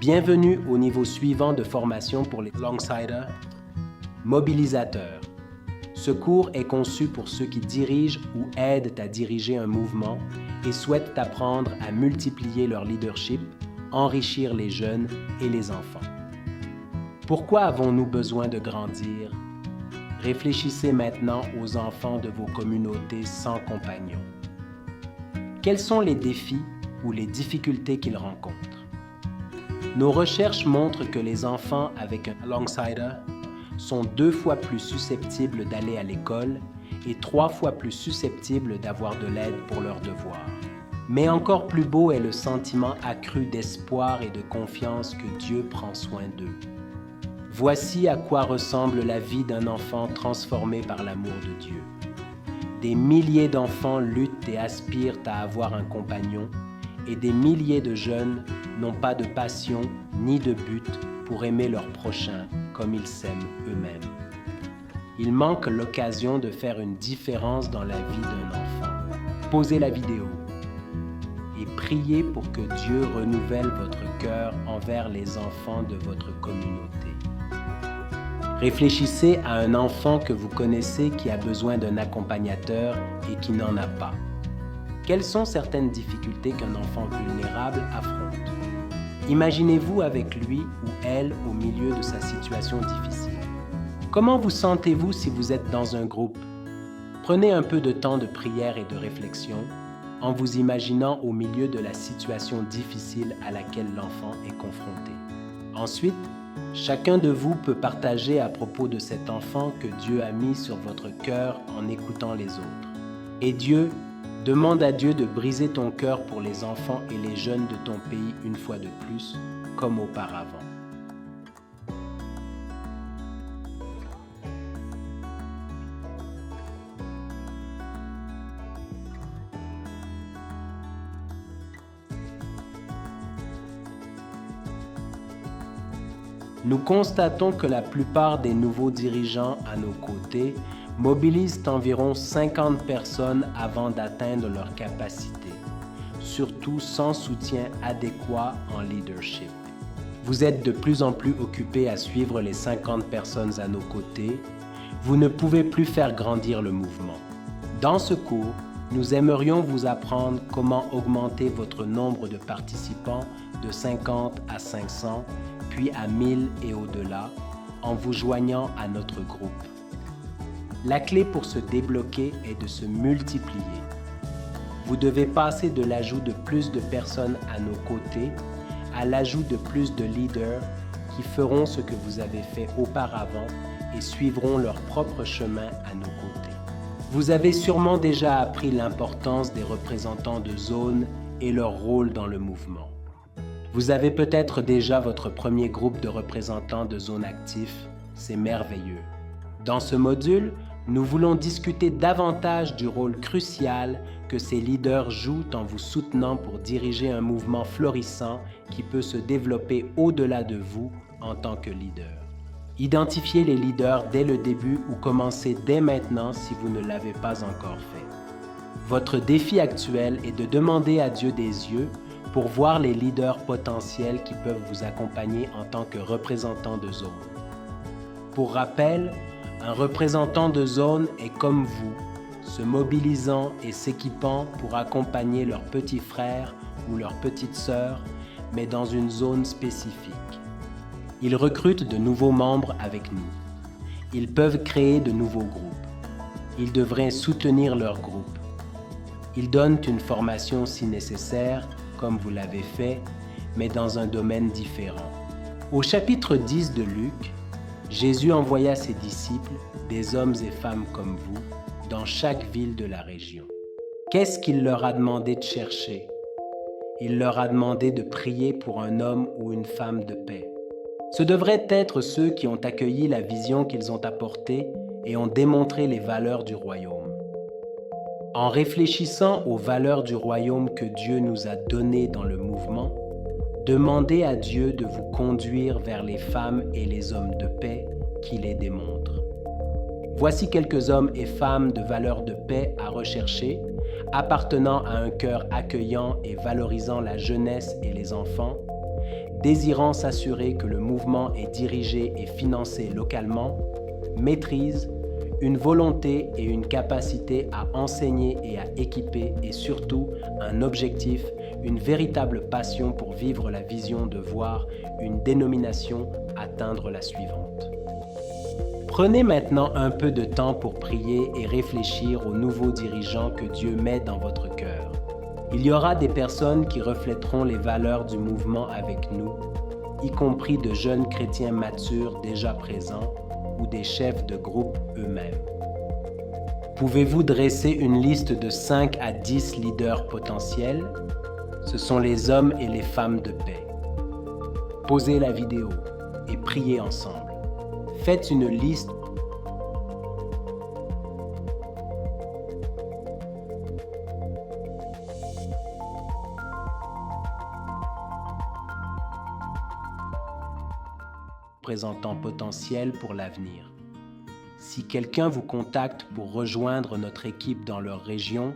Bienvenue au niveau suivant de formation pour les Longsiders, mobilisateurs. Ce cours est conçu pour ceux qui dirigent ou aident à diriger un mouvement et souhaitent apprendre à multiplier leur leadership, enrichir les jeunes et les enfants. Pourquoi avons-nous besoin de grandir? Réfléchissez maintenant aux enfants de vos communautés sans compagnons. Quels sont les défis ou les difficultés qu'ils rencontrent? Nos recherches montrent que les enfants avec un Longsider sont 2 fois plus susceptibles d'aller à l'école et 3 fois plus susceptibles d'avoir de l'aide pour leurs devoirs. Mais encore plus beau est le sentiment accru d'espoir et de confiance que Dieu prend soin d'eux. Voici à quoi ressemble la vie d'un enfant transformé par l'amour de Dieu. Des milliers d'enfants luttent et aspirent à avoir un compagnon, et des milliers de jeunes n'ont pas de passion ni de but pour aimer leur prochain comme ils s'aiment eux-mêmes. Il manque l'occasion de faire une différence dans la vie d'un enfant. Pausez la vidéo et priez pour que Dieu renouvelle votre cœur envers les enfants de votre communauté. Réfléchissez à un enfant que vous connaissez qui a besoin d'un accompagnateur et qui n'en a pas. Quelles sont certaines difficultés qu'un enfant vulnérable affronte? Imaginez-vous avec lui ou elle au milieu de sa situation difficile. Comment vous sentez-vous si vous êtes dans un groupe? Prenez un peu de temps de prière et de réflexion en vous imaginant au milieu de la situation difficile à laquelle l'enfant est confronté. Ensuite, chacun de vous peut partager à propos de cet enfant que Dieu a mis sur votre cœur en écoutant les autres. Et demande à Dieu de briser ton cœur pour les enfants et les jeunes de ton pays une fois de plus, comme auparavant. Nous constatons que la plupart des nouveaux dirigeants à nos côtés mobilisent environ 50 personnes avant d'atteindre leur capacité, surtout sans soutien adéquat en leadership. Vous êtes de plus en plus occupés à suivre les 50 personnes à nos côtés. Vous ne pouvez plus faire grandir le mouvement. Dans ce cours, nous aimerions vous apprendre comment augmenter votre nombre de participants de 50 à 500, puis à 1000 et au-delà, en vous joignant à notre groupe. La clé pour se débloquer est de se multiplier. Vous devez passer de l'ajout de plus de personnes à nos côtés à l'ajout de plus de leaders qui feront ce que vous avez fait auparavant et suivront leur propre chemin à nos côtés. Vous avez sûrement déjà appris l'importance des représentants de zone et leur rôle dans le mouvement. Vous avez peut-être déjà votre premier groupe de représentants de zone actifs, c'est merveilleux. Dans ce module, nous voulons discuter davantage du rôle crucial que ces leaders jouent en vous soutenant pour diriger un mouvement florissant qui peut se développer au-delà de vous en tant que leader. Identifiez les leaders dès le début ou commencez dès maintenant si vous ne l'avez pas encore fait. Votre défi actuel est de demander à Dieu des yeux pour voir les leaders potentiels qui peuvent vous accompagner en tant que représentant de zone. Pour rappel, un représentant de zone est comme vous, se mobilisant et s'équipant pour accompagner leurs petits frères ou leurs petites sœurs, mais dans une zone spécifique. Ils recrutent de nouveaux membres avec nous. Ils peuvent créer de nouveaux groupes. Ils devraient soutenir leur groupe. Ils donnent une formation si nécessaire, comme vous l'avez fait, mais dans un domaine différent. Au chapitre 10 de Luc, Jésus envoya ses disciples, des hommes et femmes comme vous, dans chaque ville de la région. Qu'est-ce qu'il leur a demandé de chercher? Il leur a demandé de prier pour un homme ou une femme de paix. Ce devraient être ceux qui ont accueilli la vision qu'ils ont apportée et ont démontré les valeurs du royaume. En réfléchissant aux valeurs du royaume que Dieu nous a données dans le mouvement, demandez à Dieu de vous conduire vers les femmes et les hommes de paix qui les démontrent. Voici quelques hommes et femmes de valeurs de paix à rechercher, appartenant à un cœur accueillant et valorisant la jeunesse et les enfants, désirant s'assurer que le mouvement est dirigé et financé localement, maîtrise, une volonté et une capacité à enseigner et à équiper et surtout un objectif, une véritable passion pour vivre la vision de voir une dénomination atteindre la suivante. Prenez maintenant un peu de temps pour prier et réfléchir aux nouveaux dirigeants que Dieu met dans votre cœur. Il y aura des personnes qui reflèteront les valeurs du mouvement avec nous, y compris de jeunes chrétiens matures déjà présents ou des chefs de groupe eux-mêmes. Pouvez-vous dresser une liste de 5 à 10 leaders potentiels? Ce sont les hommes et les femmes de paix. Posez la vidéo et priez ensemble. Faites une liste représentants potentiels pour l'avenir. Si quelqu'un vous contacte pour rejoindre notre équipe dans leur région,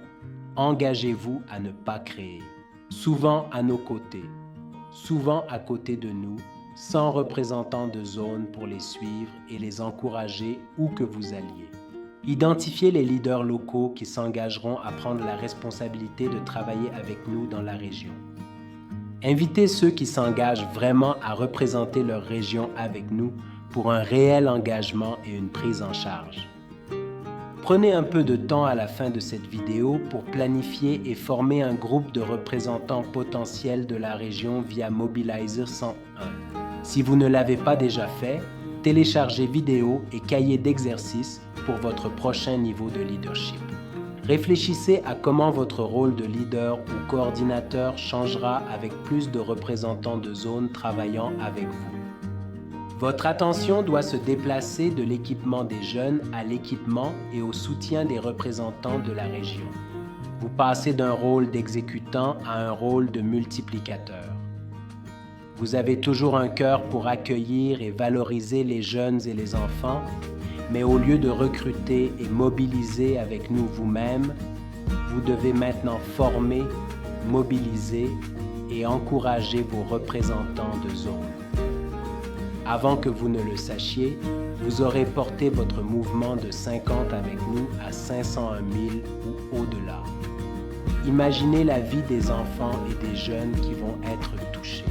engagez-vous à ne pas créer. Souvent à nos côtés, souvent à côté de nous, sans représentants de zone pour les suivre et les encourager où que vous alliez. Identifiez les leaders locaux qui s'engageront à prendre la responsabilité de travailler avec nous dans la région. Invitez ceux qui s'engagent vraiment à représenter leur région avec nous pour un réel engagement et une prise en charge. Prenez un peu de temps à la fin de cette vidéo pour planifier et former un groupe de représentants potentiels de la région via Mobilizer 101. Si vous ne l'avez pas déjà fait, téléchargez vidéo et cahier d'exercices pour votre prochain niveau de leadership. Réfléchissez à comment votre rôle de leader ou coordinateur changera avec plus de représentants de zone travaillant avec vous. Votre attention doit se déplacer de l'équipement des jeunes à l'équipement et au soutien des représentants de la région. Vous passez d'un rôle d'exécutant à un rôle de multiplicateur. Vous avez toujours un cœur pour accueillir et valoriser les jeunes et les enfants, mais au lieu de recruter et mobiliser avec nous vous-même, vous devez maintenant former, mobiliser et encourager vos représentants de zone. Avant que vous ne le sachiez, vous aurez porté votre mouvement de 50 avec nous à 500, 1000 ou au-delà. Imaginez la vie des enfants et des jeunes qui vont être touchés.